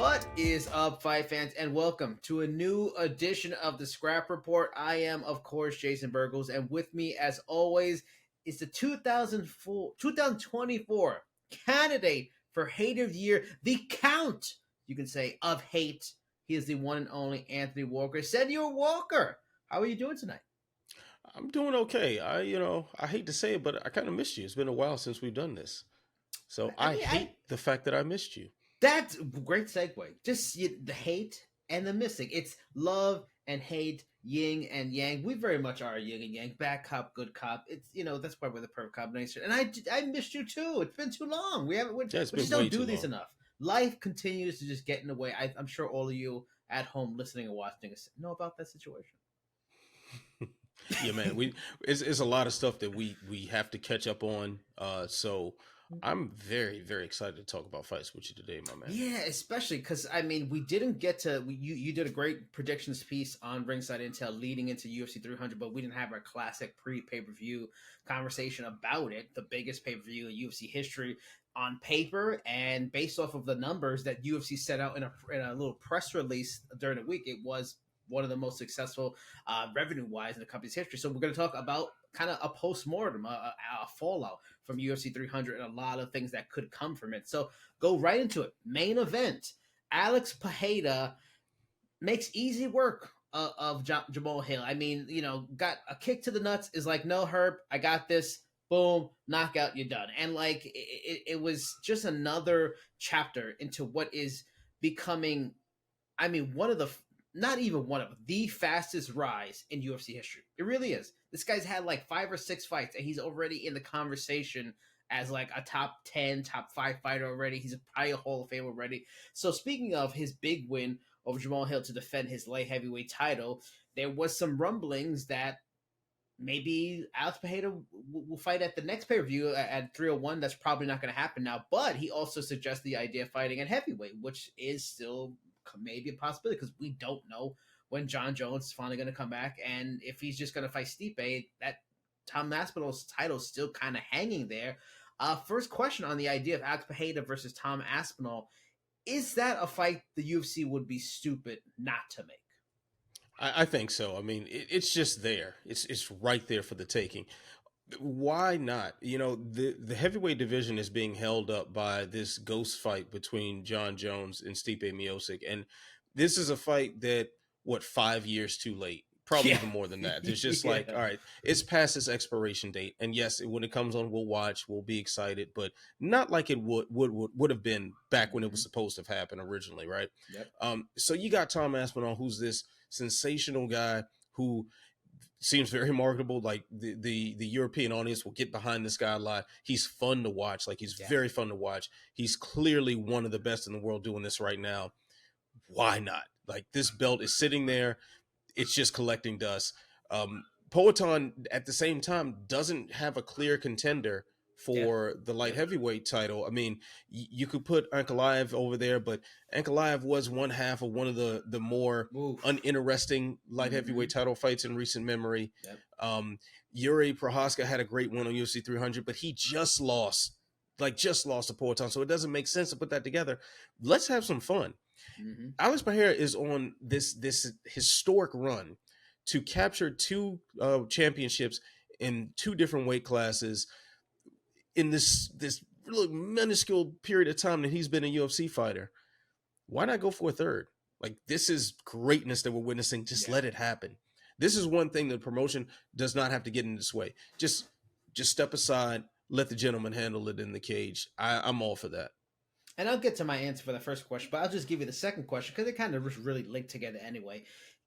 What is up, fight fans, and welcome to a new edition of the Scrap Report. I am, of course, Jason Burgos, and with me, as always, is the 2024 candidate for Hate of the Year, the Count, you can say, of hate. He is the one and only Anthony Walker. Senor Walker, how are you doing tonight? I'm doing okay. I hate to say it, but I kind of missed you. It's been a while since we've done this. So I I mean, hate the fact that I missed you. that's a great segue. Just the hate and the missing. It's love and hate, yin and yang. We very much are yin and yang. Bad cop, good cop. It's that's why we're the perfect combination. And I missed you too. It's been too long. We Yeah, it's just been don't way do too these long. enough. Life continues to just get in the way. I'm sure all of you at home listening and watching know about that situation. Yeah, man. It's a lot of stuff that we have to catch up on. So I'm very very excited to talk about fights with you today, my man. Yeah, especially because I mean, we didn't get to. You did a great predictions piece on Ringside Intel leading into UFC 300, but we didn't have our classic pre pay per view conversation about it. The biggest pay per view in UFC history on paper and based off of the numbers that UFC set out in a little press release during the week, it was one of the most successful revenue wise in the company's history. So we're going to talk about kind of a post mortem, a fallout from UFC 300, and a lot of things that could come from it. So go right into it. Main event: Alex Pereira makes easy work of Jamal Hill. I mean, got a kick to the nuts. Is like, no, Herb, I got this. Boom, knockout, you're done. And like, it was just another chapter into what is becoming. I mean, one of the not even one of the fastest rise in UFC history. It really is. This guy's had like 5 or 6 fights, and he's already in the conversation as like a top 10, top 5 fighter already. He's probably a Hall of Fame already. So speaking of his big win over Jamal Hill to defend his light heavyweight title, there was some rumblings that maybe Alex Pereira will fight at the next pay-per-view at 301. That's probably not going to happen now. But he also suggests the idea of fighting at heavyweight, which is still maybe a possibility because we don't know when John Jones is finally going to come back. And if he's just going to fight Stipe, that Tom Aspinall's title is still kind of hanging there. First question on the idea of Alex Pereira versus Tom Aspinall. Is that a fight the UFC would be stupid not to make? I think so. I mean, it's just there. It's right there for the taking. Why not? The heavyweight division is being held up by this ghost fight between John Jones and Stipe Miocic, and this is a fight that 5 years too late, probably Yeah. even more than that. It's just Yeah. like, all right, it's past its expiration date, and yes, when it comes on, we'll watch, we'll be excited, but not like it would have been back when it was supposed to have happened originally, right? Yep. So you got Tom Aspinall, who's this sensational guy who seems very marketable. Like the European audience will get behind this guy a lot. He's fun to watch. Like, he's very fun to watch. He's clearly one of the best in the world doing this right now. Why not? Like, this belt is sitting there. It's just collecting dust. Poatan at the same time doesn't have a clear contender for the light heavyweight title. I mean, you could put Ankalaev over there, but Ankalaev was one half of one of the more uninteresting light heavyweight title fights in recent memory. Yuri Prohaska had a great win on UFC 300, but he just lost to Poatan, so it doesn't make sense to put that together. Let's have some fun. Alex Pereira is on this historic run to capture 2 championships in 2 different weight classes in this really minuscule period of time that he's been a UFC fighter. Why not go for a third? Like, this is greatness that we're witnessing. Just let it happen. This is one thing the promotion does not have to get in this way. Just step aside, let the gentleman handle it in the cage. I'm all for that. And I'll get to my answer for the first question, but I'll just give you the second question because they kind of really link together anyway.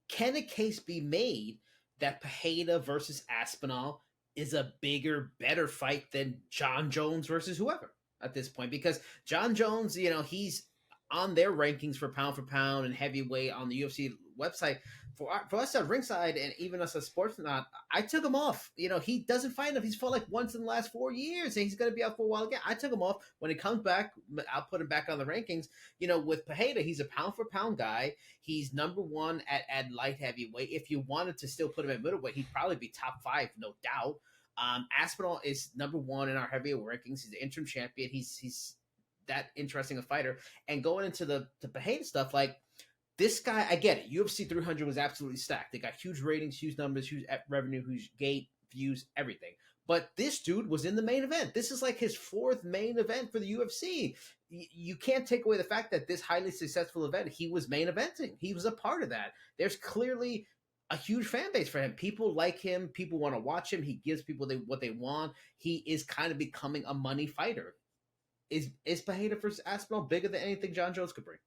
Can a case be made that Pereira versus Aspinall is a bigger, better fight than John Jones versus whoever at this point? Because John Jones, he's on their rankings for pound and heavyweight on the UFC website. For us at Ringside and even us as Sportsnot, I took him off. He doesn't fight enough. He's fought like once in the last 4 years, and he's going to be out for a while again. I took him off. When he comes back, I'll put him back on the rankings. With Pereira, he's a pound for pound guy. He's number 1 at light heavyweight. If you wanted to still put him at middleweight, he'd probably be top 5, no doubt. Aspinall is number 1 in our heavyweight rankings. He's the interim champion. He's that interesting a fighter. And going into the Bahrain stuff, like this guy, I get it. UFC 300 was absolutely stacked. They got huge ratings, huge numbers, huge revenue, huge gate views, everything. But this dude was in the main event. This is like his fourth main event for the UFC. You can't take away the fact that this highly successful event, he was main eventing. He was a part of that. There's clearly a huge fan base for him. People like him. People want to watch him. He gives people what they want. He is kind of becoming a money fighter. Is Pereira versus Aspinall bigger than anything John Jones could bring?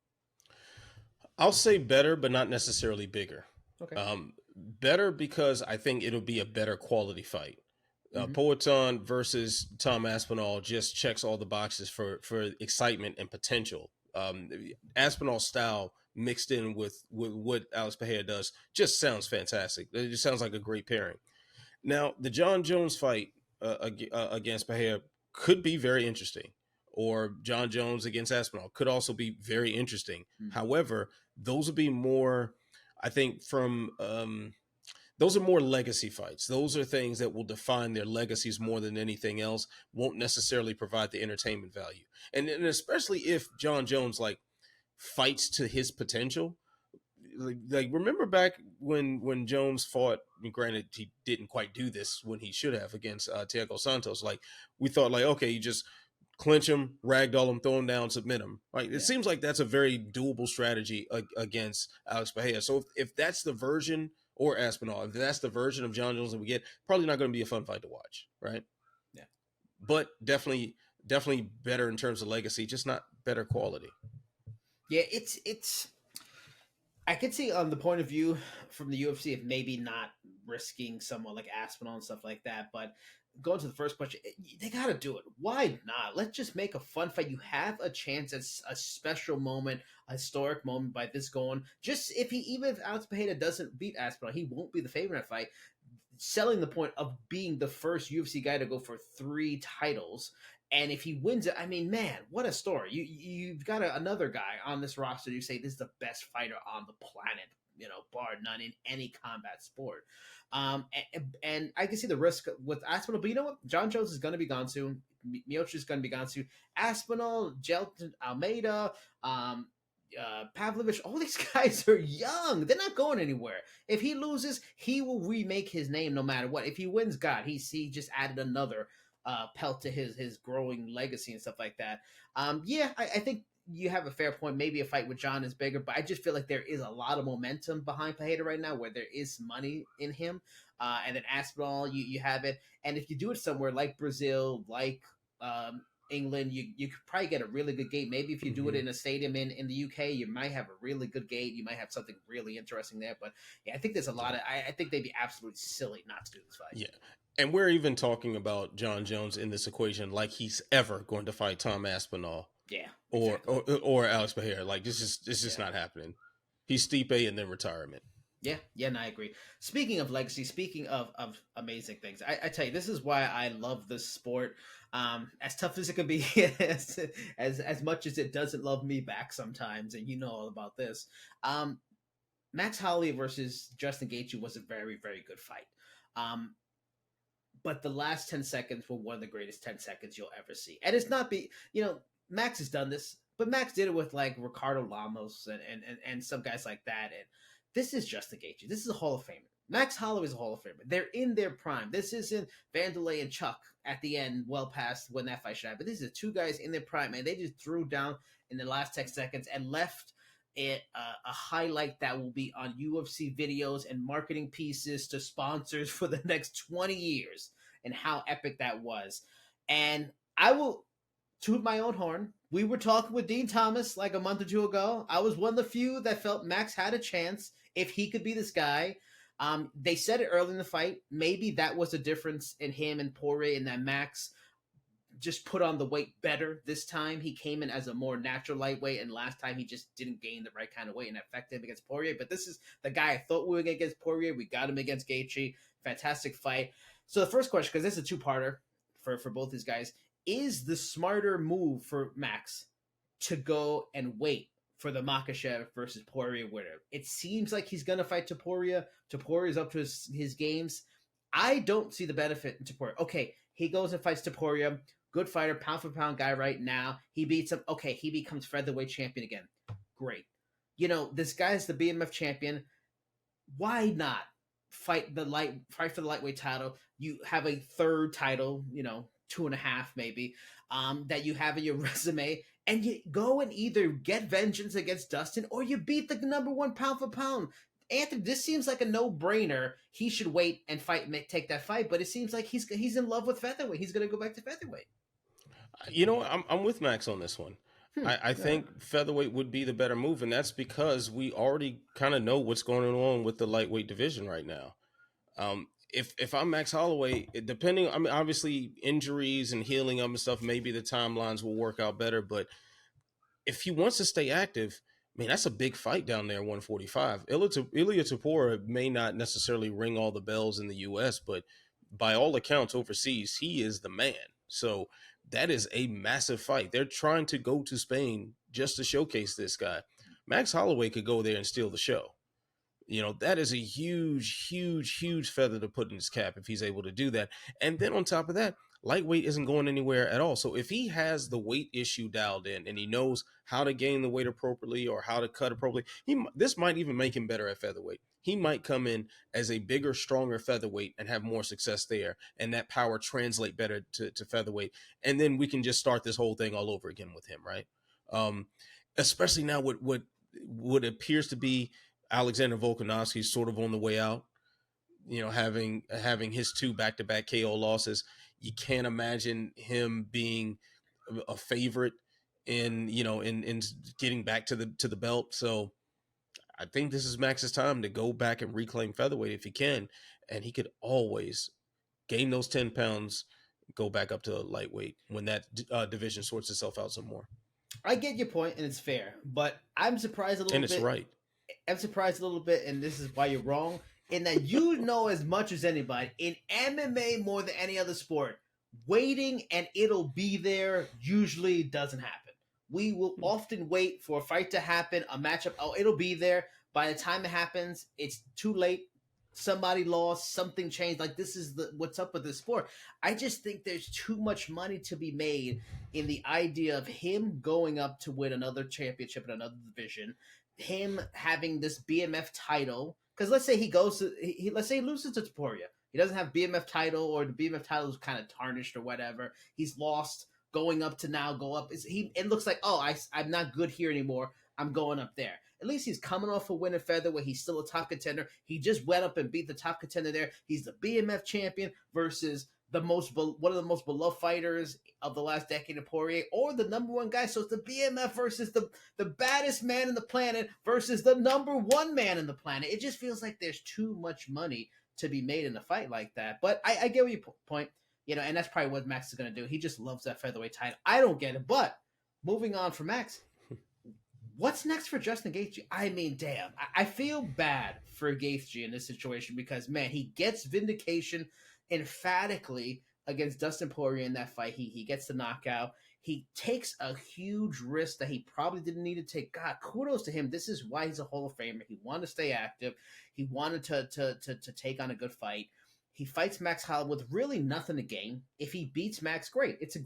I'll say better, but not necessarily bigger. Okay. Better because I think it'll be a better quality fight. Poatan versus Tom Aspinall just checks all the boxes for excitement and potential. Aspinall's style mixed in with what Alex Pereira does just sounds fantastic. It just sounds like a great pairing. Now, the John Jones fight against Pereira could be very interesting, or John Jones against Aspinall could also be very interesting. However, those would be more, I think, those are more legacy fights. Those are things that will define their legacies more than anything else, won't necessarily provide the entertainment value. And especially if John Jones fights to his potential. Like remember back when Jones fought, granted he didn't quite do this when he should have against Thiago Santos. Like we thought okay, you just clinch him, ragdoll him, throw him down, submit him. Right? It seems like that's a very doable strategy against Alex Pereira. So if that's the version, or Aspinall, if that's the version of John Jones that we get, probably not going to be a fun fight to watch, right? Yeah. But definitely better in terms of legacy, just not better quality. Yeah, it's I could see on the point of view from the UFC of maybe not risking someone like Aspinall and stuff like that, but going to the first question, they got to do it. Why not? Let's just make a fun fight. You have a chance at a special moment, a historic moment by this going. Just even if Alex Pereira doesn't beat Aspinall, he won't be the favorite in that fight. Selling the point of being the first UFC guy to go for 3 titles. And if he wins it, I mean, man, what a story. You've got another guy on this roster. You say this is the best fighter on the planet, bar none in any combat sport. And I can see the risk with Aspinall, but you know what? John Jones is going to be gone soon. Miocic is going to be gone soon. Aspinall, Jelton, Almeida, Pavlovich, all these guys are young. They're not going anywhere. If he loses, he will remake his name no matter what. If he wins, God, he just added another pelt to his growing legacy and stuff like that. I think you have a fair point. Maybe a fight with John is bigger, but I just feel like there is a lot of momentum behind Pereira right now where there is money in him. And then Aspinall, you have it. And if you do it somewhere like Brazil, like England, you could probably get a really good gate. Maybe if you do it in a stadium in the UK, you might have a really good gate. You might have something really interesting there. But yeah, I think there's a lot of, I think they'd be absolutely silly not to do this fight. Yeah. And we're even talking about John Jones in this equation like he's ever going to fight Tom Aspinall. Yeah. Exactly. Or Alex Pereira. Like this is just not happening. He's Stipe and then retirement. Yeah, and I agree. Speaking of legacy, speaking of amazing things, I tell you, this is why I love this sport. As tough as it can be, as much as it doesn't love me back sometimes, and you know all about this. Max Holloway versus Justin Gaethje was a very, very good fight. But the last 10 seconds were one of the greatest 10 seconds you'll ever see. And it's not Max has done this, but Max did it with like Ricardo Lamos and some guys like that. And this is Justin Gaethje. This is a Hall of Famer. Max Holloway is a Hall of Famer. They're in their prime. This isn't Vanderlei and Chuck at the end, well past when that fight should happen. These are 2 guys in their prime, and they just threw down in the last 10 seconds and left it a highlight that will be on UFC videos and marketing pieces to sponsors for the next 20 years and how epic that was. And I will toot my own horn. We were talking with Dean Thomas like a month or 2 ago. I was one of the few that felt Max had a chance if he could be this guy. They said it early in the fight. Maybe that was a difference in him and Poirier, and that Max just put on the weight better this time. He came in as a more natural lightweight, and last time he just didn't gain the right kind of weight and affected him against Poirier. But this is the guy I thought we were going to get against Poirier. We got him against Gaethje. Fantastic fight. So the first question, because this is a 2-parter for both these guys, is the smarter move for Max to go and wait for the Makhachev versus Poirier winner? It seems like he's going to fight Topuria. Topuria's up to his games. I don't see the benefit in Topuria. Okay, he goes and fights Topuria. good fighter, pound for pound guy right now. He beats him. Okay, he becomes featherweight champion again. Great. This guy's the BMF champion. Why not fight for the lightweight title? You have a third title, two and a half maybe, that you have in your resume, and you go and either get vengeance against Dustin or you beat the number one pound for pound. Anthony, this seems like a no-brainer. He should wait and take that fight, but it seems like he's in love with featherweight. He's going to go back to featherweight. I'm with Max on this one. I think featherweight would be the better move, and that's because we already kind of know what's going on with the lightweight division right now. If I'm Max Holloway, obviously injuries and healing up and stuff, maybe the timelines will work out better. But if he wants to stay active, that's a big fight down there, 145. Ilia Topuria may not necessarily ring all the bells in the U.S., but by all accounts overseas, he is the man. So that is a massive fight. They're trying to go to Spain just to showcase this guy. Max Holloway could go there and steal the show. That is a huge, huge, huge feather to put in his cap if he's able to do that. And then on top of that, lightweight isn't going anywhere at all. So if he has the weight issue dialed in and he knows how to gain the weight appropriately or how to cut appropriately, this might even make him better at featherweight. He might come in as a bigger, stronger featherweight and have more success there, and that power translate better to featherweight. And then we can just start this whole thing all over again with him, right? Especially now what appears to be Alexander Volkanovski sort of on the way out, having his 2 back-to-back KO losses. You can't imagine him being a favorite in getting back to the belt. So I think this is Max's time to go back and reclaim featherweight if he can, and he could always gain those 10 pounds, go back up to lightweight when that division sorts itself out some more. I get your point, and it's fair, but I'm surprised a little bit. And it's right. I'm surprised a little bit, and this is why you're wrong, in that you know as much as anybody, in MMA more than any other sport, waiting and it'll be there usually doesn't happen. We will often wait for a fight to happen, a matchup, it'll be there. By the time it happens, it's too late. Somebody lost, something changed. Like, this is what's up with this sport. I just think there's too much money to be made in the idea of him going up to win another championship in another division, him having this BMF title, because let's say let's say he loses to Topuria. He doesn't have BMF title, or the BMF title is kind of tarnished or whatever. He's lost, going up to now go up. It looks like, I'm not good here anymore. I'm going up there. At least he's coming off a win in featherweight. He's still a top contender. He just went up and beat the top contender there. He's the BMF champion versus one of the most beloved fighters of the last decade of Poirier, or the number one guy. So it's the BMF versus the baddest man in the planet versus the number one man in the planet. It just feels like there's too much money to be made in a fight like that. But I get what your point, and that's probably what Max is going to do. He just loves that featherweight title. I don't get it, but moving on from Max, what's next for Justin Gaethje? I mean, damn, I feel bad for Gaethje in this situation because, man, he gets vindication emphatically against Dustin Poirier in that fight. He gets the knockout. He takes a huge risk that he probably didn't need to take. God, kudos to him. This is why he's a Hall of Famer. He wanted to stay active. He wanted to take on a good fight. He fights Max Holloway with really nothing to gain. If he beats Max, great. It's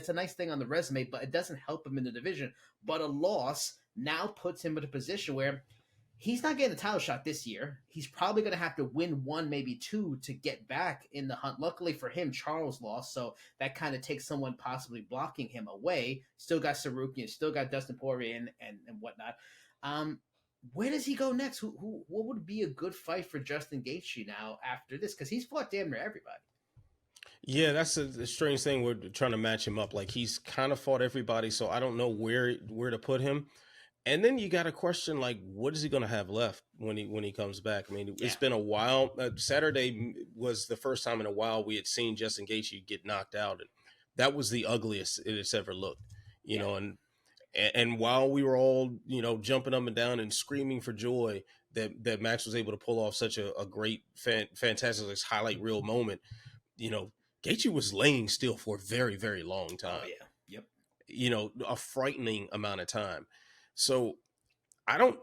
a nice thing on the resume, but it doesn't help him in the division. But a loss now puts him in a position where he's not getting a title shot this year. He's probably going to have to win one, maybe two, to get back in the hunt. Luckily for him, Charles lost, so that kind of takes someone possibly blocking him away. Still got Sarukian, still got Dustin Poirier and whatnot. Where does he go next? What would be a good fight for Justin Gaethje now after this? Because he's fought damn near everybody. Yeah, that's a strange thing. We're trying to match him up. Like, he's kind of fought everybody, so I don't know where to put him. And then you got to question, like, what is he going to have left when he comes back? I mean, it's been a while. Saturday was the first time in a while we had seen Justin Gaethje get knocked out, and that was the ugliest it's ever looked. You know, and while we were all, jumping up and down and screaming for joy that Max was able to pull off such a great, fantastic highlight reel moment, Gaethje was laying still for a very, very long time. Oh, yeah. Yep. A frightening amount of time. So I don't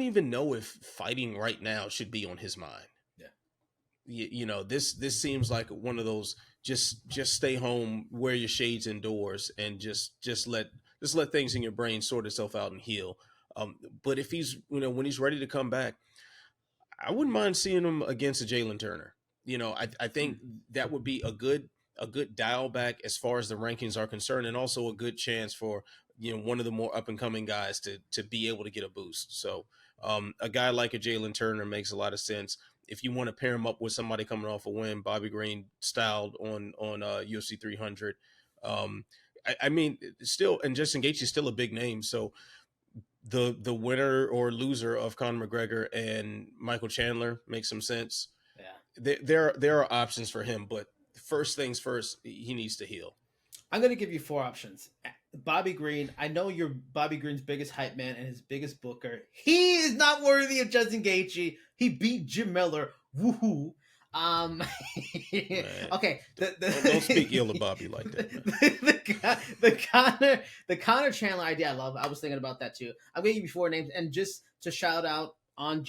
even know if fighting right now should be on his mind. Yeah. this seems like one of those just stay home, wear your shades indoors, and just let things in your brain sort itself out and heal. But if he's when he's ready to come back, I wouldn't mind seeing him against a Jalen Turner. I think that would be a good dial back as far as the rankings are concerned, and also a good chance for one of the more up and coming guys to be able to get a boost. So a guy like a Jalen Turner makes a lot of sense. If you want to pair him up with somebody coming off a win, Bobby Green styled on UFC 300. I mean, still, and Justin Gaethje is still a big name. So the winner or loser of Conor McGregor and Michael Chandler makes some sense. Yeah, There are options for him, but first things first, he needs to heal. I'm going to give you 4 options. Bobby Green, I know you're Bobby Green's biggest hype man and his biggest booker. He is not worthy of Justin Gaethje. He beat Jim Miller. Woohoo. Okay. Don't speak ill of Bobby like that. The Connor Chandler idea I love. I was thinking about that too. I'm going to give you 4 names, and just to shout out on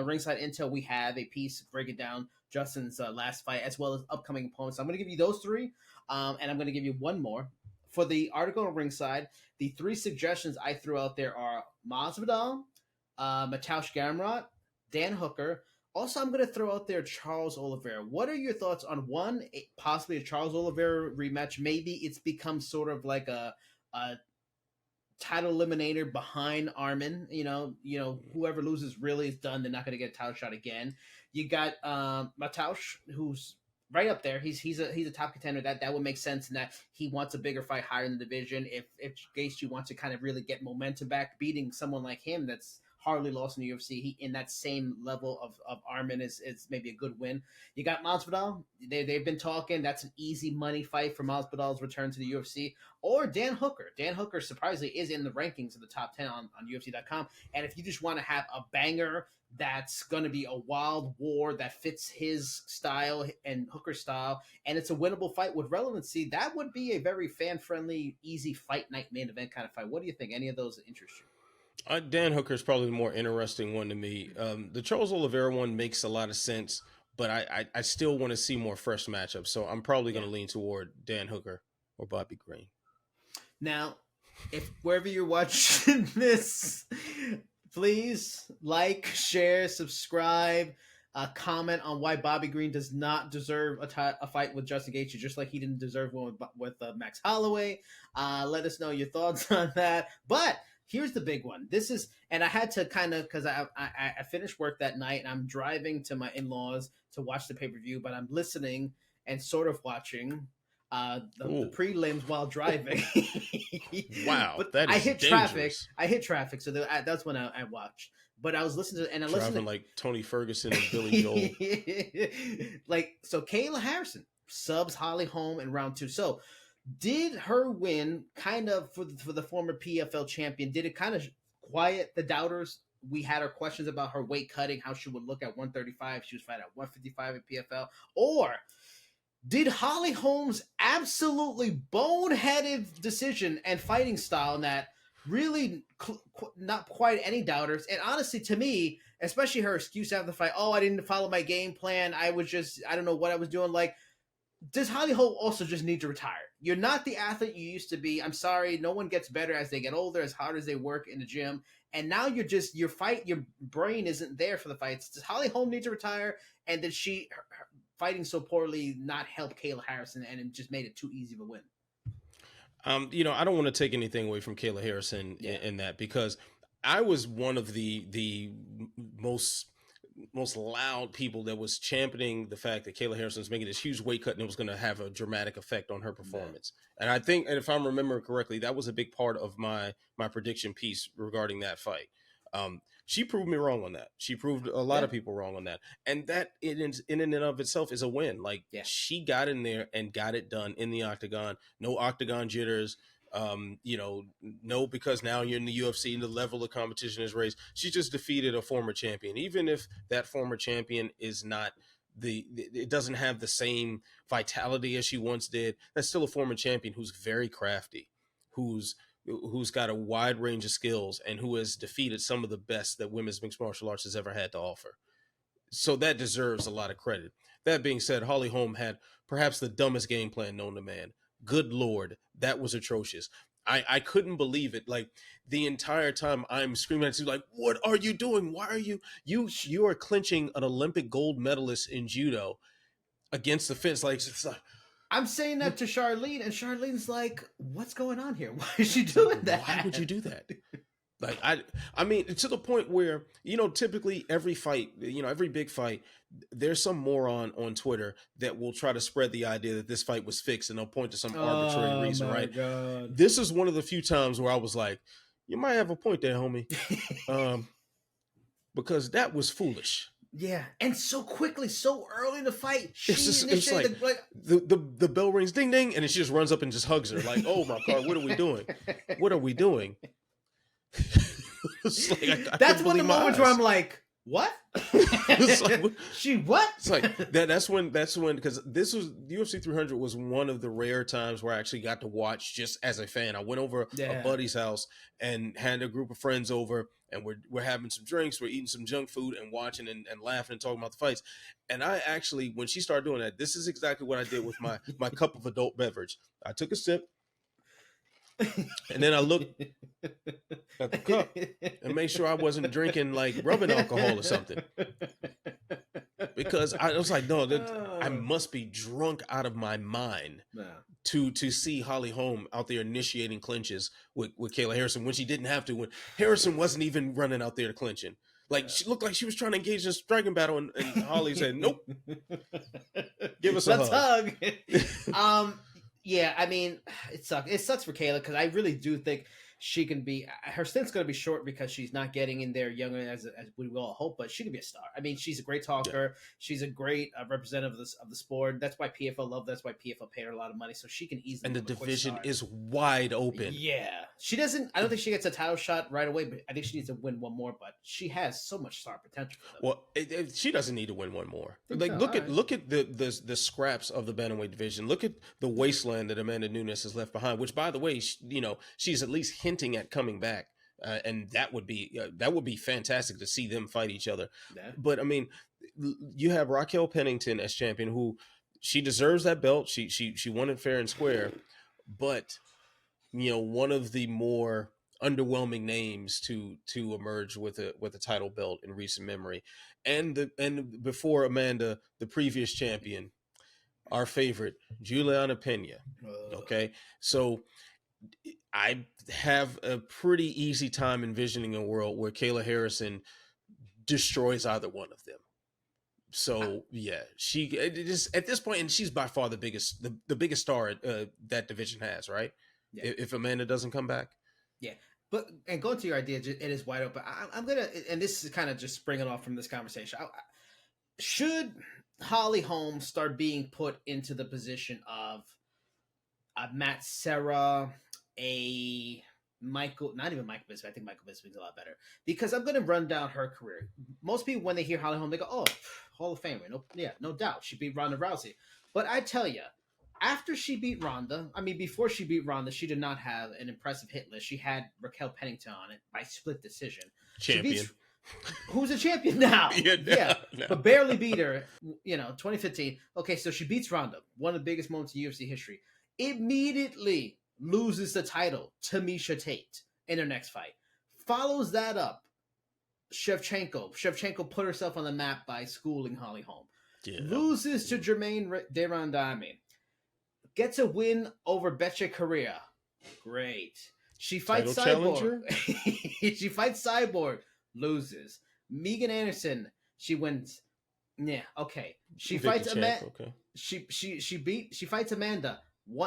Ringside Intel, we have a piece breaking down Justin's last fight as well as upcoming opponents. So I'm going to give you those 3, and I'm going to give you one more. For the article on Ringside, the 3 suggestions I threw out there are Masvidal, Mateusz Gamrot, Dan Hooker. Also, I'm going to throw out there Charles Oliveira. What are your thoughts on one, possibly a Charles Oliveira rematch? Maybe it's become sort of like a title eliminator behind Armin. Whoever loses really is done. They're not going to get a title shot again. You got Mateusz, who's right up there. He's a top contender. That would make sense in that he wants a bigger fight higher in the division. If Gaethje wants to kind of really get momentum back, beating someone like him that's hardly lost in the UFC, he in that same level of Armin is maybe a good win. You got Masvidal. They've been talking. That's an easy money fight for Masvidal's return to the UFC. Or Dan Hooker. Dan Hooker surprisingly is in the rankings of the top 10 on UFC.com. And if you just want to have a banger that's going to be a wild war that fits his style and Hooker's style, and it's a winnable fight with relevancy, that would be a very fan-friendly, easy fight night main event kind of fight. What do you think? Any of those interest you? Dan Hooker is probably the more interesting one to me. The Charles Oliveira one makes a lot of sense, but I still want to see more fresh matchups. So I'm probably going to lean toward Dan Hooker or Bobby Green. Now, if wherever you're watching this, please like, share, subscribe, comment on why Bobby Green does not deserve a fight with Justin Gaethje, just like he didn't deserve one with Max Holloway. Let us know your thoughts on that. But here's the big one. This is, and I had to kind of, because I finished work that night and I'm driving to my in-laws to watch the pay-per-view, but I'm listening and sort of watching the prelims while driving. Wow, but that is I hit dangerous. traffic, so that's when I watched. But I was listening to, and I listened to like Tony Ferguson and Billy Joel. So Kayla Harrison subs Holly Holm in round 2. So did her win kind of for the former PFL champion? Did it kind of quiet the doubters? We had our questions about her weight cutting, how she would look at 135. She was fighting at 155 at PFL, or did Holly Holm's absolutely boneheaded decision and fighting style that really not quite any doubters? And honestly, to me, especially her excuse after the fight, I didn't follow my game plan. I don't know what I was doing. Like, does Holly Holm also just need to retire? You're not the athlete you used to be. I'm sorry. No one gets better as they get older, as hard as they work in the gym. And now your brain isn't there for the fights. Does Holly Holm need to retire? And did she, her fighting so poorly, not help Kayla Harrison, and it just made it too easy of a win? I don't want to take anything away from Kayla Harrison in that, because I was one of the most loud people that was championing the fact that Kayla Harrison was making this huge weight cut and it was going to have a dramatic effect on her performance. Yeah. And I think, and if I'm remembering correctly, that was a big part of my prediction piece regarding that fight. She proved me wrong on that. She proved a lot of people wrong on that. And that in and of itself is a win. Like, she got in there and got it done in the octagon. No octagon jitters. No, because now you're in the UFC and the level of competition is raised. She just defeated a former champion. Even if that former champion is not it doesn't have the same vitality as she once did, that's still a former champion who's very crafty, who's got a wide range of skills, and who has defeated some of the best that women's mixed martial arts has ever had to offer. So that deserves a lot of credit. That being said, Holly Holm had perhaps the dumbest game plan known to man. Good Lord, that was atrocious. I couldn't believe it. Like the entire time I'm screaming at you, like, what are you doing? Why are you are clinching an Olympic gold medalist in judo against the fence? Like, it's like I'm saying that to Charlene, and Charlene's like, what's going on here? Why is she doing that? Why would you do that? Like I mean, to the point where, typically every fight, every big fight, there's some moron on Twitter that will try to spread the idea that this fight was fixed, and they'll point to some arbitrary reason, right? God. This is one of the few times where I was like, you might have a point there, homie. Because that was foolish. Yeah, and so quickly, so early in the fight, It's like the bell rings, ding ding, and then she just runs up and just hugs her, like, "Oh my God, what are we doing? What are we doing?" Like, that's one of the moments where I'm like, "What?" Like, she what? It's like that's when because this was UFC 300 was one of the rare times where I actually got to watch just as a fan. I went over a buddy's house and had a group of friends over, and we're having some drinks, we're eating some junk food, and watching and laughing and talking about the fights. And I actually, when she started doing that, this is exactly what I did with my cup of adult beverage. I took a sip. And then I looked at the cup and made sure I wasn't drinking like rubbing alcohol or something. Because I was like, no, I must be drunk out of my mind to see Holly Holm out there initiating clinches with Kayla Harrison when she didn't have to, when Harrison wasn't even running out there clinching. Like, she looked like she was trying to engage in a striking battle, and Holly said, nope. Give us a hug. Yeah, I mean, it sucks. It sucks for Kayla because I really do think she can be. Her stint's going to be short because she's not getting in there younger as we all hope, but she can be a star. I mean, she's a great talker. Yeah. She's a great representative of the sport. That's why PFL love. That's why PFL paid her a lot of money, so she can easily. And the division is wide open. Yeah, she doesn't. I don't think she gets a title shot right away, but I think she needs to win one more. But she has so much star potential. Well, she doesn't need to win one more. Like, look at the scraps of the bantamweight division. Look at the wasteland that Amanda Nunes has left behind. Which, by the way, she's at least hinting at coming back, and that would be fantastic to see them fight each other. Yeah. But I mean, you have Raquel Pennington as champion, who she deserves that belt. She won it fair and square, but one of the more underwhelming names to emerge with a title belt in recent memory, and before Amanda, the previous champion, our favorite Juliana Pena. Okay, so I have a pretty easy time envisioning a world where Kayla Harrison destroys either one of them. So yeah, she is at this point, and she's by far the biggest star that division has, right? Yeah. If Amanda doesn't come back. Yeah. But, and going to your idea, it is wide open. I'm going to, and this is kind of just springing off from this conversation. Should Holly Holm start being put into the position of Matt Serra, not even Michael Bisping. I think Michael Bisping's a lot better, because I'm going to run down her career. Most people, when they hear Holly Holm, they go, "Oh, Hall of Famer." No doubt, she beat Ronda Rousey. But I tell you, after she beat Ronda, before she beat Ronda, she did not have an impressive hit list. She had Raquel Pennington on it by split decision. Champion. Who's a champion now? No. But barely beat her. 2015. Okay, so she beats Ronda, one of the biggest moments in UFC history. Immediately loses the title to Miesha Tate in her next fight. Follows that up, Shevchenko. Shevchenko put herself on the map by schooling Holly Holm. Yeah. Loses to Jermaine Derandami. Gets a win over Betcha Correa. Great. She fights Cyborg. She fights Cyborg. Loses. Megan Anderson. She wins. Yeah. Okay. She fights Amanda. Okay. She fights Amanda.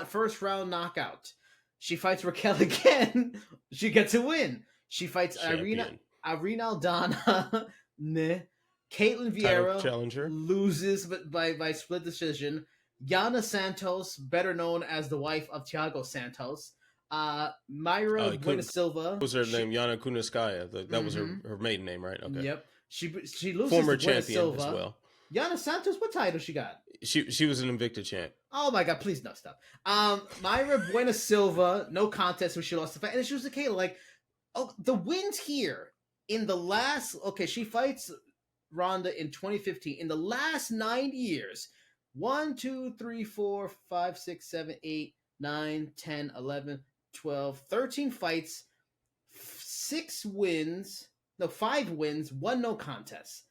First round knockout. She fights Raquel again. She gets a win. She fights Irina Aldana. Caitlin Vieira challenger loses by split decision. Yana Santos, better known as the wife of Thiago Santos. Myra Buena Silva. What was her name? Yana Kunitskaya. That was her maiden name, right? Okay. Yep. She loses former to Buena champion Silva. as well. Yana Santos, what title she got? She was an Invicta champ. Oh my God! Please no stop. Myra Buena Silva, no contest when she lost the fight, and then she was a Kayla. Like, the wins here in the last. Okay, she fights Ronda in 2015. In the last 9 years, 1, 2, 3, 4, 5, 6, 7, 8, 9, 10, 11, 12, 13 fights, 6 wins, no, 5 wins, 1 no contest,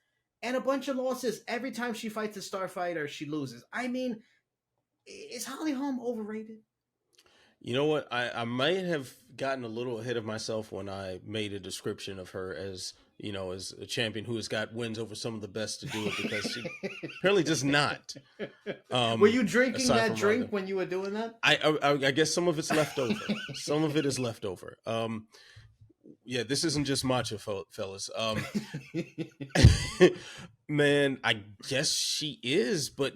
and a bunch of losses. Every time she fights a star fighter, she loses. I mean, is Holly Holm overrated? You know what? I might have gotten a little ahead of myself when I made a description of her as, as a champion who has got wins over some of the best to do it, because she apparently does not. Were you drinking aside that from drink Ronda. when you were doing that? I guess some of it's left over. Some of it is left over. Yeah, this isn't just macho, fellas. Man, I guess she is, but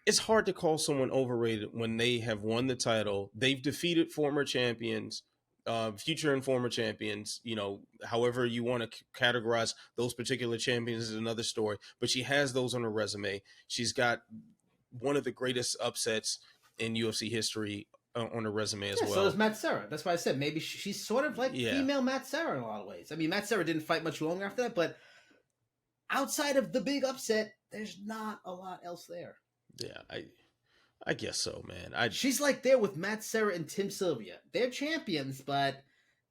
it's hard to call someone overrated when they have won the title. They've defeated former champions, future and former champions. However you want to categorize those particular champions is another story. But she has those on her resume. She's got one of the greatest upsets in UFC history on her resume as well. So does Matt Serra. That's why I said maybe she's sort of like female Matt Serra in a lot of ways. I mean, Matt Serra didn't fight much longer after that, but outside of the big upset, there's not a lot else there. Yeah, I guess so, man. She's like there with Matt Serra and Tim Sylvia. They're champions, but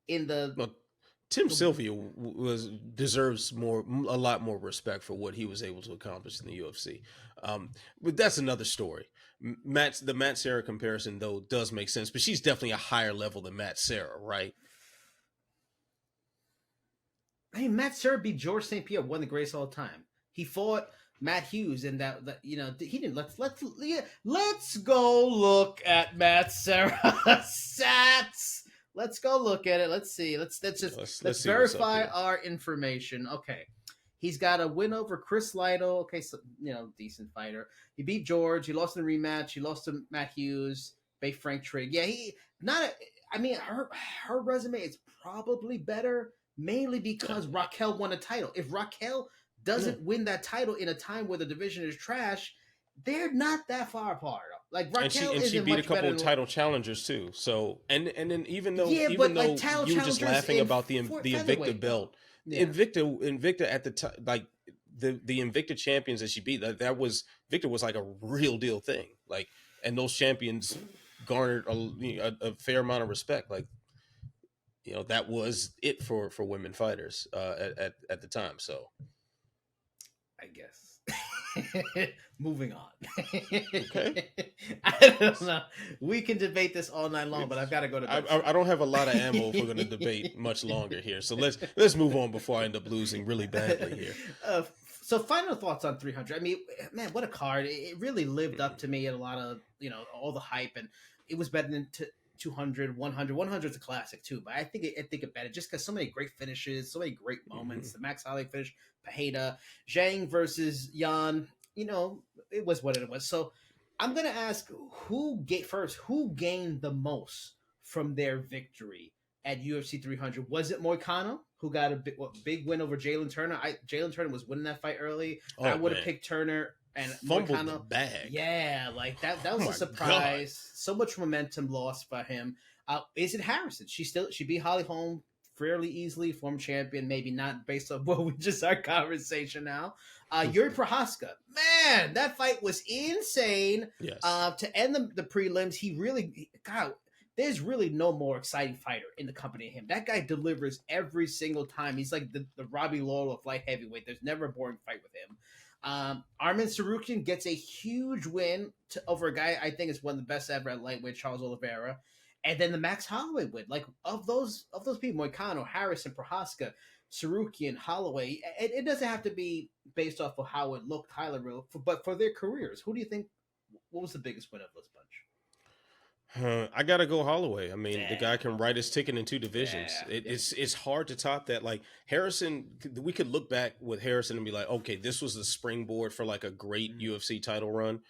Tim Sylvia deserves a lot more respect for what he was able to accomplish in the UFC. But that's another story. The Matt Serra comparison, though, does make sense, but she's definitely a higher level than Matt Serra, right? Hey, Matt Serra beat George St. Pierre, one of the greatest of all time. He fought Matt Hughes, and that he didn't. Let's go look at Matt Serra stats. Let's go look at it. Let's see. Let's verify our information. Okay. He's got a win over Chris Lytle. Okay, so decent fighter. He beat George. He lost in the rematch. He lost to Matt Hughes, Bay Frank Trigg. Yeah, her resume is probably better, mainly because Raquel won a title. If Raquel doesn't win that title in a time where the division is trash, they're not that far apart. Like Raquel and she beat a couple of title challengers too. So and then even though you were just laughing about the Invicta belt. Yeah. Invicta at the time, like the Invicta champions that she beat, Victor was like a real deal thing. Like, and those champions garnered a fair amount of respect. Like, that was it for women fighters at the time. So, I guess. Moving on. Okay. I don't know. We can debate this all night long, but I've got to go to bed. I don't have a lot of ammo if we're going to debate much longer here. So let's move on before I end up losing really badly here. So final thoughts on 300. I mean, man, what a card. It really lived up to me at a lot of, all the hype, and it was better than 200, 100. 100 is a classic too, but I think it better just because so many great finishes, so many great moments. The Max Holloway finish, Pajeda, Zhang versus Yan, it was what it was. So I'm going to ask who gained the most from their victory at UFC 300? Was it Moicano, who got a big win over Jalen Turner? Jalen Turner was winning that fight early. I would have picked Turner. And fumbled the bag. Yeah, like that was a surprise. God. So much momentum lost by him. Is it Harrison? She beat Holly Holm fairly easily, former champion, maybe not based on what we just our conversation now. Yuri Prochazka, man, that fight was insane. Yes. To end the prelims, there's really no more exciting fighter in the company of him. That guy delivers every single time. He's like the Robbie Lawler of light heavyweight. There's never a boring fight with him. Armin Sarukian gets a huge win over a guy I think is one of the best ever at lightweight, Charles Oliveira. And then the Max Holloway win. Like, of those people, Moicano, Harrison, Prochazka, Sarukian, Holloway, it doesn't have to be based off of how it looked, but for their careers, who do you think, what was the biggest win of this bunch? I gotta go Holloway. I mean, the guy can write his ticket in 2 divisions. It's hard to top that. Like Harrison, we could look back with Harrison and be like, okay, this was the springboard for like a great UFC title run.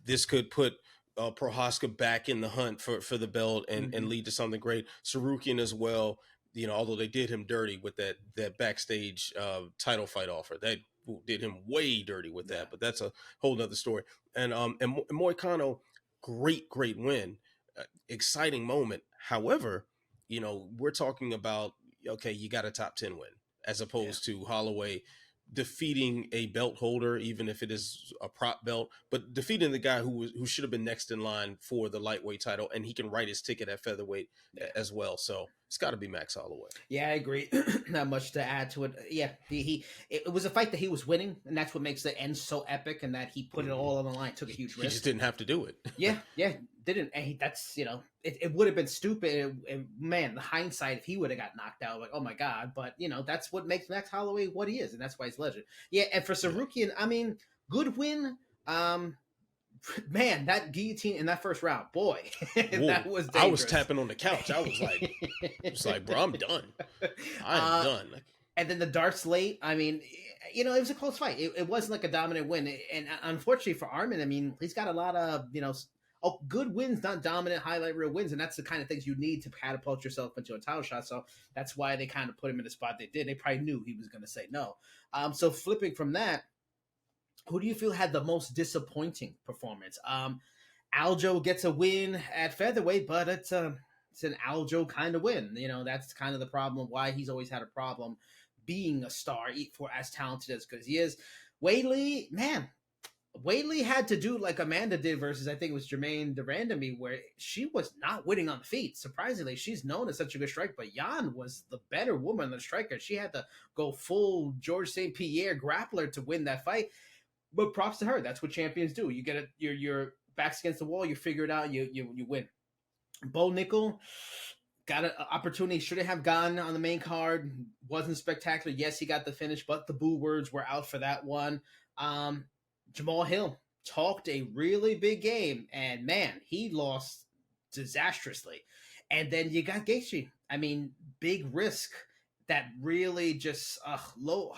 This could put Prochazka back in the hunt for the belt and lead to something great. Sarukian as well. Although they did him dirty with that backstage title fight offer, that did him way dirty with that. But that's a whole nother story. And Moicano. Great win, exciting moment. However, we're talking about, okay, you got a top 10 win. as opposed to Holloway defeating a belt holder, even if it is a prop belt, but defeating the guy who should have been next in line for the lightweight title, and he can write his ticket at featherweight as well. So it's got to be Max Holloway. Yeah, I agree. Not much to add to it. Yeah, it was a fight that he was winning, and that's what makes the end so epic. And that he put it all on the line, took a huge risk. He just didn't have to do it. yeah, didn't. And that's it would have been stupid. Man, the hindsight, if he would have got knocked out, like, oh my god. But that's what makes Max Holloway what he is, and that's why he's legend. Yeah, and for Sarukian, I mean, good win. Man, that guillotine in that first round, boy, that was dangerous. I was tapping on the couch. I was like, bro, I'm done. I'm done. And then the darts late. I mean, it was a close fight. It wasn't like a dominant win. And unfortunately for Arman, I mean, he's got a lot of, good wins, not dominant highlight reel wins. And that's the kind of things you need to catapult yourself into a title shot. So that's why they kind of put him in the spot they did. They probably knew he was going to say no. So flipping from that, who do you feel had the most disappointing performance? Aljo gets a win at featherweight, but it's an Aljo kind of win. That's kind of the problem, why he's always had a problem being a star for as talented as good as he is. Weili had to do like Amanda did versus, I think it was Jermaine Durandamy, where she was not winning on the feet. Surprisingly, she's known as such a good striker, but Jan was the better woman than striker. She had to go full George St. Pierre grappler to win that fight. But props to her. That's what champions do. You get it. Your back's against the wall. You figure it out. You win. Bo Nickel got an opportunity. Shouldn't have gone on the main card. Wasn't spectacular. Yes, he got the finish, but the boo words were out for that one. Jamal Hill talked a really big game, and man, he lost disastrously. And then you got Gaethje. I mean, big risk that really just low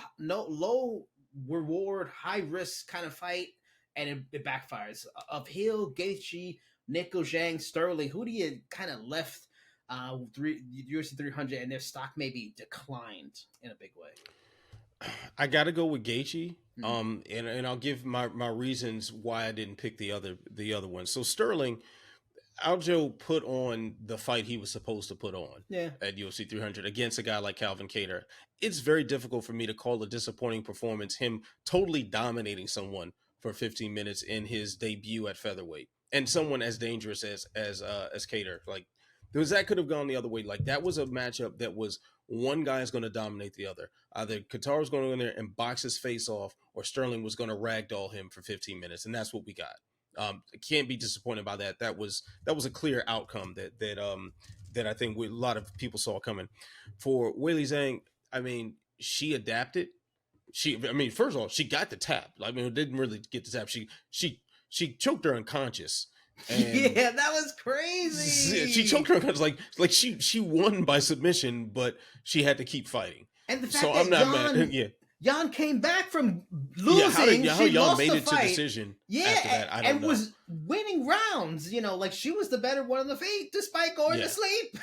reward, high risk kind of fight, and it backfires. Of Hill, Gaethje, Nickel, Zhang, Sterling, who do you kind of left UFC 300 and their stock maybe declined in a big way? I got to go with Gaethje, and I'll give my reasons why I didn't pick the other one. So Sterling, Aljo put on the fight he was supposed to put on at UFC 300 against a guy like Calvin Kattar. It's very difficult for me to call a disappointing performance him totally dominating someone for 15 minutes in his debut at featherweight, and someone as dangerous as Kattar. Like, that could have gone the other way. Like, that was a matchup that was one guy is going to dominate the other. Either Kattar was going to go in there and box his face off, or Sterling was going to ragdoll him for 15 minutes, and that's what we got. I can't be disappointed by that. That was a clear outcome that I think a lot of people saw coming. For Weili Zhang, I mean, she adapted. First of all, she got the tap. I mean, didn't really get the tap. She choked her unconscious. And yeah, that was crazy. She choked her unconscious. Like she won by submission, but she had to keep fighting. And the fact that I'm not mad. Yeah. Jan came back from losing. How Jan made it to decision after that, I don't know. Was winning rounds. Like she was the better one on the feet despite going to sleep.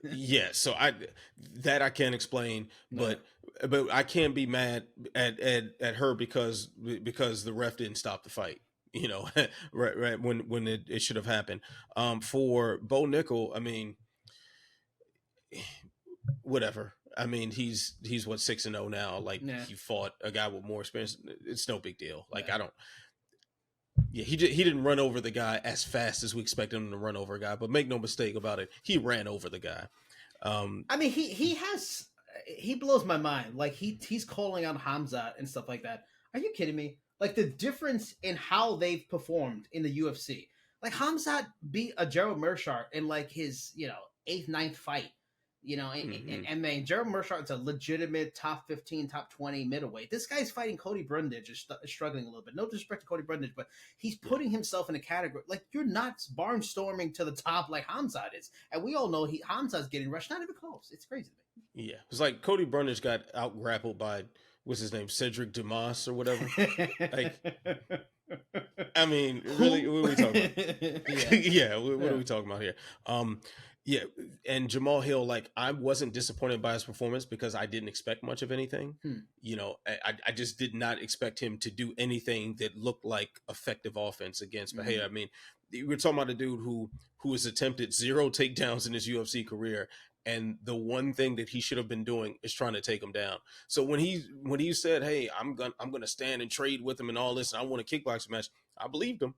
Yeah, so I can't explain, but I can't be mad at her because the ref didn't stop the fight. Right when it should have happened. For Bo Nickel, I mean, whatever. I mean, he's what, 6-0 now. Like, he fought a guy with more experience. It's no big deal. Like, he didn't run over the guy as fast as we expect him to run over a guy. But make no mistake about it, he ran over the guy. I mean, he blows my mind. Like, he's calling out Hamzat and stuff like that. Are you kidding me? Like, the difference in how they've performed in the UFC. Like, Hamzat beat a Gerald Meerschaert in like his 8th, 9th fight. In MMA, Gerald Meerschaert's a legitimate top 15, top 20 middleweight. This guy's fighting Cody Brundage, is struggling a little bit. No disrespect to Cody Brundage, but he's putting himself in a category. Like, you're not barnstorming to the top like Hamzat is. And we all know Hamzat's getting rushed. Not even close. It's crazy to me. Yeah. It's like Cody Brundage got out-grappled by, what's his name, Cedric Dumas or whatever. Like, I mean, really, what are we talking about? What are we talking about here? Yeah, and Jamal Hill, like, I wasn't disappointed by his performance because I didn't expect much of anything. I just did not expect him to do anything that looked like effective offense against Bahia. I mean, we're talking about a dude who has attempted 0 takedowns in his UFC career and the one thing that he should have been doing is trying to take him down. So when he said, "Hey, I'm gonna stand and trade with him and all this, and I want a kickboxing match," I believed him.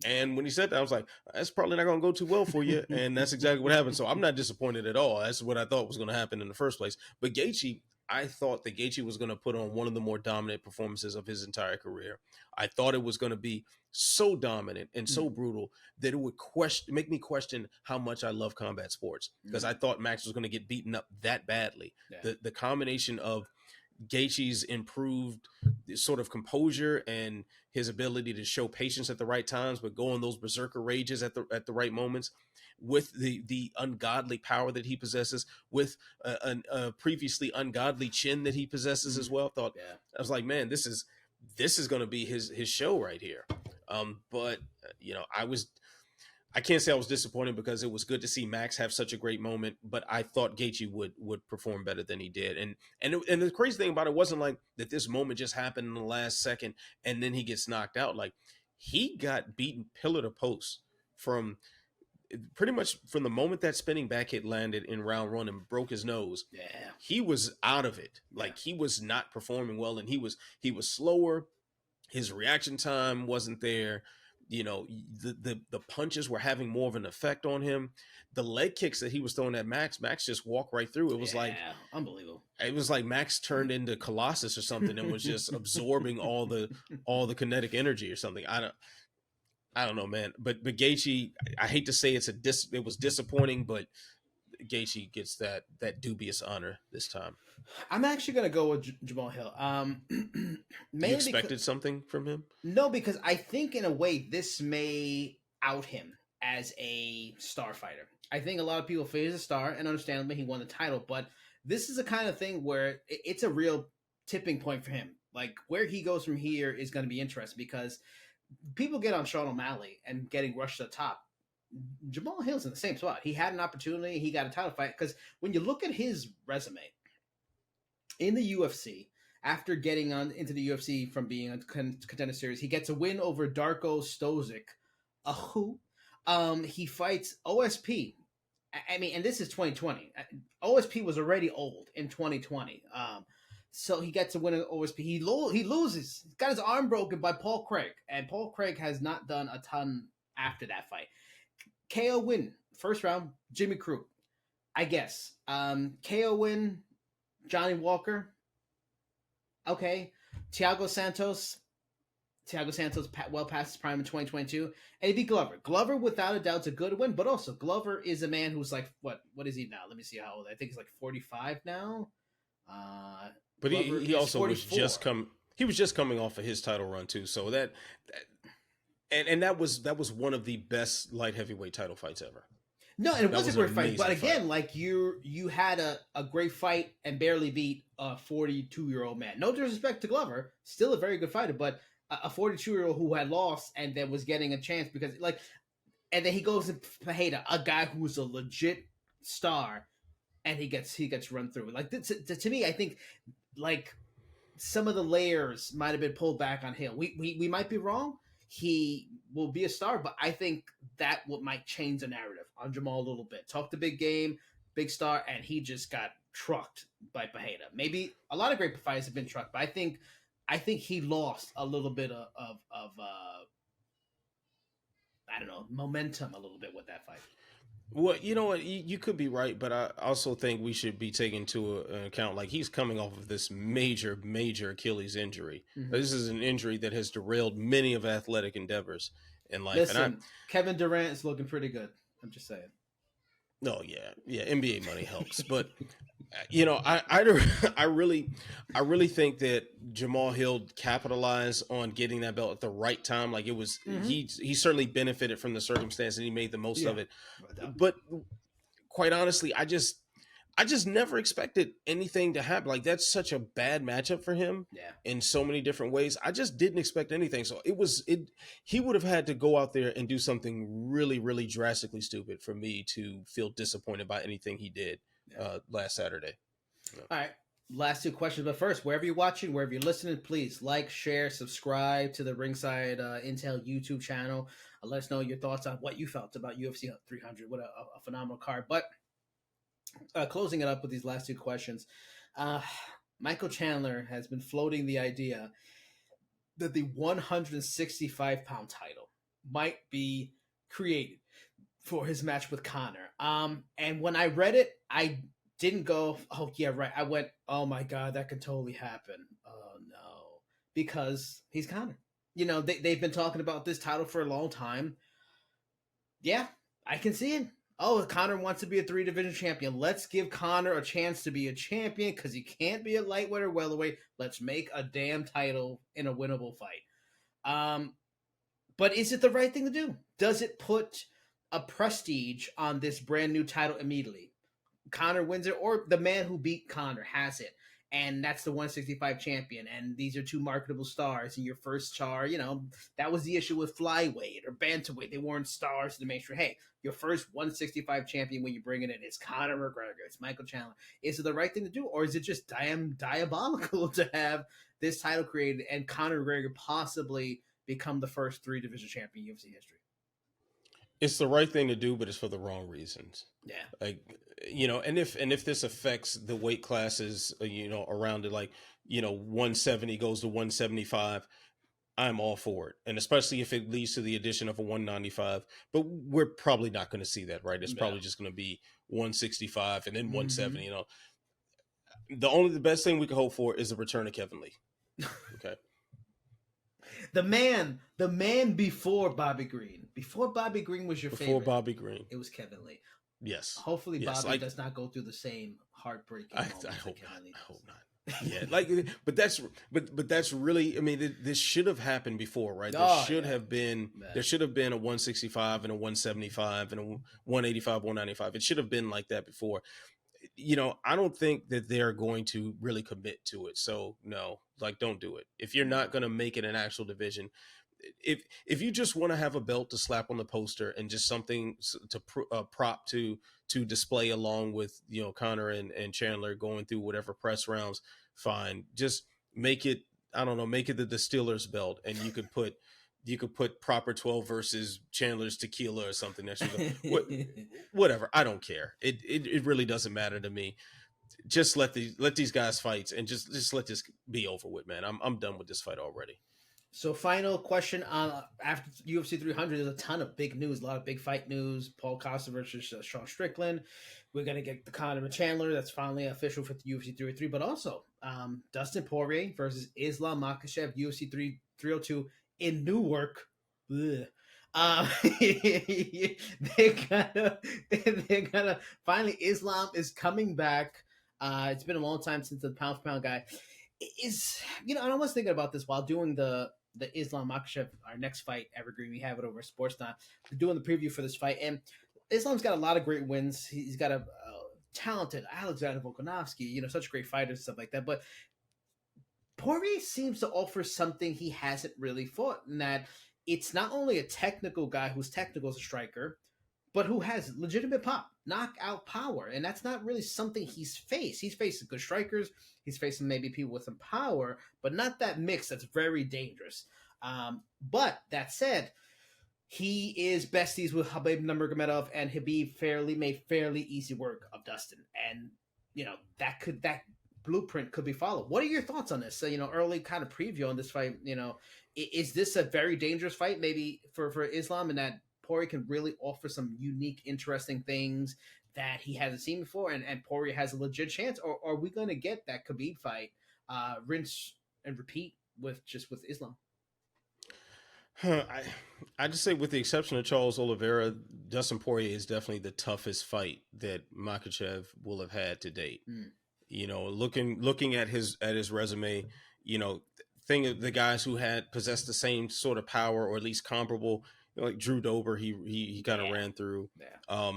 And when he said that, I was like, "That's probably not gonna go too well for you," and that's exactly what happened. So I'm not disappointed at all. That's what I thought was going to happen in the first place. But Gaethje, I thought that Gaethje was going to put on one of the more dominant performances of his entire career. I thought it was going to be so dominant and so brutal that it would make me question how much I love combat sports, because I thought Max was going to get beaten up that badly. Yeah. The combination of Gaethje's improved sort of composure and his ability to show patience at the right times, but go on those berserker rages at the right moments, with the ungodly power that he possesses, with a previously ungodly chin that he possesses as well. I was like, man, this is going to be his show right here. But I can't say I was disappointed, because it was good to see Max have such a great moment, but I thought Gaethje would perform better than he did. And the crazy thing about it wasn't like that this moment just happened in the last second and then he gets knocked out. Like, he got beaten pillar to post from pretty much from the moment that spinning back hit landed in round 1 and broke his nose. Yeah. He was out of it. Like, he was not performing well, and he was slower. His reaction time wasn't there. The punches were having more of an effect on him. The leg kicks that he was throwing at Max just walked right through. It was like unbelievable. It was like Max turned into Colossus or something and was just absorbing all the kinetic energy or something. I don't know, man. But Gaethje, I hate to say it was disappointing, but Gaethje gets that dubious honor this time. I'm actually going to go with Jamal Hill. You expected something from him? No, because I think in a way this may out him as a star fighter. I think a lot of people feel he's a star, and understandably he won the title, but this is a kind of thing where it's a real tipping point for him. Like, where he goes from here is going to be interesting, because people get on Sean O'Malley and getting rushed to the top. Jamal Hill's in the same spot. He had an opportunity. He got a title fight, because when you look at his resume in the UFC, after getting on into the UFC from being a contender series, he gets a win over Darko Stozic. He fights OSP. I mean, and this is 2020. OSP was already old in 2020. So he gets a win at OSP. He loses. He's got his arm broken by Paul Craig, and Paul Craig has not done a ton after that fight. KO win, first round, Jimmy Crute, I guess. KO win, Johnny Walker. Okay. Thiago Santos well past his prime in 2022. And he beat Glover. Glover, without a doubt, is a good win, but also Glover is a man who's like, what is he now? Let me see how old. I think he's like 45 now. But he also 44. He was just coming off of his title run too. So that was one of the best light heavyweight title fights ever. No, and it was a great fight. But again, fight. Like you had a great fight and barely beat a 42-year-old man. No disrespect to Glover, still a very good fighter, but a 42-year-old who had lost and then was getting a chance because and then he goes to Pereira, a guy who's a legit star, and he gets run through. Like to me, I think like some of the layers might have been pulled back on Hill. We might be wrong. He will be a star, but I think that might change the narrative on Jamal a little bit. Talk the big game, big star, and he just got trucked by Pereira. Maybe a lot of great fighters have been trucked, but I think he lost a little bit of I don't know, momentum a little bit with that fight. Well, you know what? You could be right, but I also think we should be taking into account, like, he's coming off of this major, major Achilles injury. Mm-hmm. This is an injury that has derailed many of athletic endeavors in life. Listen, Kevin Durant is looking pretty good. I'm just saying. Oh yeah, NBA money helps, but I really think that Jamal Hill capitalized on getting that belt at the right time. Like, it was, he certainly benefited from the circumstance and he made the most of it. But quite honestly, I just never expected anything to happen. Like, that's such a bad matchup for him in so many different ways. I just didn't expect anything. So he would have had to go out there and do something really, really drastically stupid for me to feel disappointed by anything he did last Saturday. All right. Last two questions. But first, wherever you're watching, wherever you're listening, please like, share, subscribe to the Ringside Intel YouTube channel. Let us know your thoughts on what you felt about UFC 300. What a phenomenal card. But Closing it up with these last two questions. Uh, Michael Chandler has been floating the idea that the 165-pound title might be created for his match with Conor. And when I read it, I didn't go, "Oh yeah, right." I went, "Oh my god, that could totally happen." Oh no, because he's Conor. They've been talking about this title for a long time. Yeah, I can see it. Oh, Conor wants to be a 3 division champion. Let's give Conor a chance to be a champion because he can't be a lightweight or welterweight. Let's make a damn title in a winnable fight. Um, but is it the right thing to do? Does it put a prestige on this brand new title immediately? Conor wins it, or the man who beat Conor has it, and that's the 165 champion. And these are two marketable stars in your first char. That was the issue with flyweight or bantamweight. They weren't stars to make sure, hey, your first 165 champion when you bring it in is Conor McGregor, it's Michael Chandler. Is it the right thing to do, or is it just diabolical to have this title created and Conor McGregor possibly become the first 3 division champion in UFC history? It's the right thing to do, but it's for the wrong reasons. Yeah. Like, and if this affects the weight classes, around it, like, 170 goes to 175, I'm all for it. And especially if it leads to the addition of a 195, but we're probably not going to see that, right? It's probably just going to be 165 and then 170, the best thing we can hope for is the return of Kevin Lee. Okay. The man before Bobby Green. Before Bobby Green was your favorite. Before Bobby Green. It was Kevin Lee. Yes. Hopefully Bobby does not go through the same heartbreaking moments. I hope not. Yeah, but that's really, I mean, this should have happened before, right? There should have been a 165 and a 175 and a 185, 195. It should have been like that before. I don't think that they're going to really commit to it. So no, like, don't do it. If you're not going to make it an actual division, if you just want to have a belt to slap on the poster and just something to prop to display along with, Conor and Chandler going through whatever press rounds, fine. Just make it, I don't know, make it the Steelers belt, and you could put Proper 12 versus Chandler's Tequila or something next to whatever. I don't care. It really doesn't matter to me. Just let these guys fight and just let this be over with, man. I'm done with this fight already. So, final question on after UFC 300. There's a ton of big news, a lot of big fight news. Paul Costa versus Sean Strickland. We're gonna get the Conor and Chandler. That's finally official for the UFC 303. But also, Dustin Poirier versus Islam Makhachev, UFC 302 in Newark. They're gonna finally. Islam is coming back. It's been a long time since the pound for pound guy is. And I was thinking about this while doing the Islam Makhachev, our next fight, Evergreen. We have it over at Sportsnet. We're doing the preview for this fight, and Islam's got a lot of great wins. He's got a talented Alexander Volkanovski, such great fighters and stuff like that. But Poirier seems to offer something he hasn't really fought, in that it's not only a technical guy who's technical as a striker, but who has legitimate pop, knockout power. And that's not really something he's faced. He's faced good strikers. He's facing maybe people with some power, but not that mix that's very dangerous. But that said, he is besties with Khabib Nurmagomedov, and Khabib made fairly easy work of Dustin. And, that blueprint could be followed. What are your thoughts on this? So, early kind of preview on this fight. Is this a very dangerous fight maybe for Islam, and that Poirier can really offer some unique, interesting things that he hasn't seen before, and Poirier has a legit chance? Or are we going to get that Khabib fight, rinse and repeat with Islam? I just say, with the exception of Charles Oliveira, Dustin Poirier is definitely the toughest fight that Makhachev will have had to date. Looking at his resume, the guys who had possessed the same sort of power, or at least comparable, like Drew Dober, he kind of ran through. Yeah.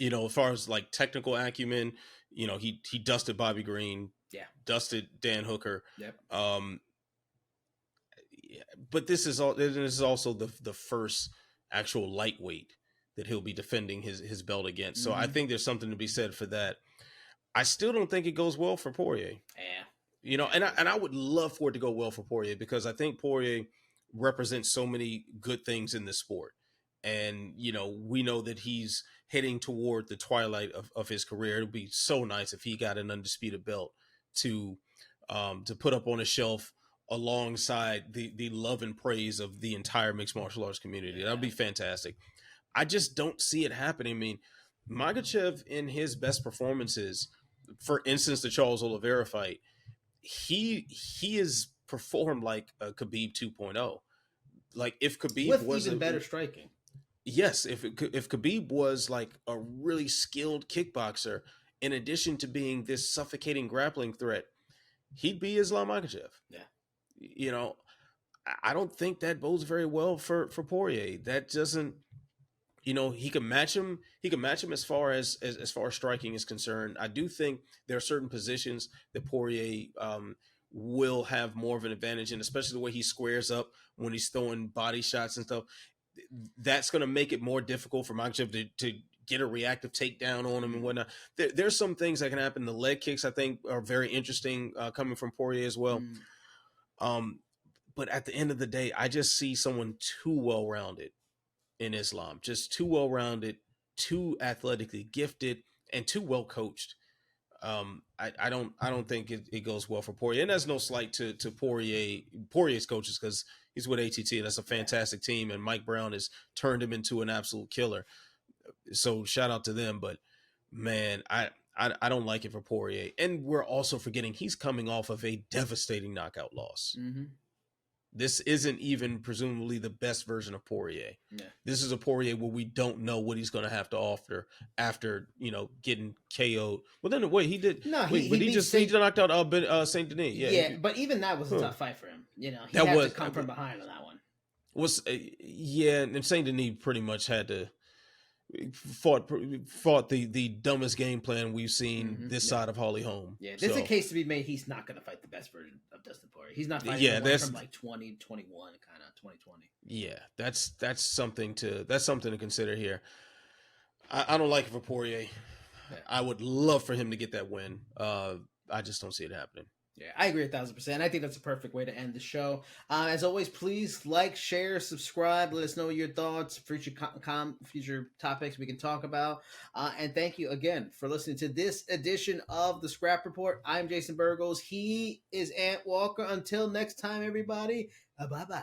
As far as like technical acumen, he dusted Bobby Green. Yeah. Dusted Dan Hooker. Yep. But this is also the first actual lightweight that he'll be defending his belt against. So I think there's something to be said for that. I still don't think it goes well for Poirier. Yeah. And I would love for it to go well for Poirier, because I think Poirier represents so many good things in this sport. And, we know that he's heading toward the twilight of his career. It would be so nice if he got an undisputed belt to put up on a shelf alongside the love and praise of the entire mixed martial arts community. That would be fantastic. I just don't see it happening. I mean, Makhachev in his best performances, for instance, the Charles Oliveira fight, he is performed like a Khabib 2.0. Like if Khabib with was even better striking. Yes, if Khabib was like a really skilled kickboxer, in addition to being this suffocating grappling threat, he'd be Islam Makhachev. Yeah. I don't think that bodes very well for Poirier. That doesn't, he can match him. He can match him as far as striking is concerned. I do think there are certain positions that Poirier will have more of an advantage in, especially the way he squares up when he's throwing body shots and stuff. That's going to make it more difficult for Makhachev to get a reactive takedown on him and whatnot. There's some things that can happen. The leg kicks, I think, are very interesting coming from Poirier as well. But at the end of the day, I just see someone too well-rounded in Islam, just too well-rounded, too athletically gifted, and too well-coached. I don't think it goes well for Poirier, and that's no slight to Poirier's coaches, because he's with ATT. That's a fantastic team, and Mike Brown has turned him into an absolute killer. So shout out to them. But man, I don't like it for Poirier, and we're also forgetting he's coming off of a devastating knockout loss. Mm-hmm. This isn't even presumably the best version of Poirier. Yeah. This is a Poirier where we don't know what he's going to have to offer after, getting KO'd. Well, then wait, he did. No, he knocked out Saint Denis. Yeah, but even that was a tough fight for him. He had to come from behind on that one. And Saint Denis pretty much had to fought the dumbest game plan we've seen this side of Holly Holm. Yeah, there's a case to be made. He's not going to fight the best version of Dustin Poirier. He's not fighting from like 2021, kind of 2020. Yeah, that's something to consider here. I don't like it for Poirier. Yeah. I would love for him to get that win. I just don't see it happening. Yeah, I agree 1,000%. I think that's a perfect way to end the show. As always, please like, share, subscribe. Let us know your thoughts, future topics we can talk about. And thank you again for listening to this edition of the Scrap Report. I'm Jason Burgos. He is Ant Walker. Until next time, everybody. Bye-bye.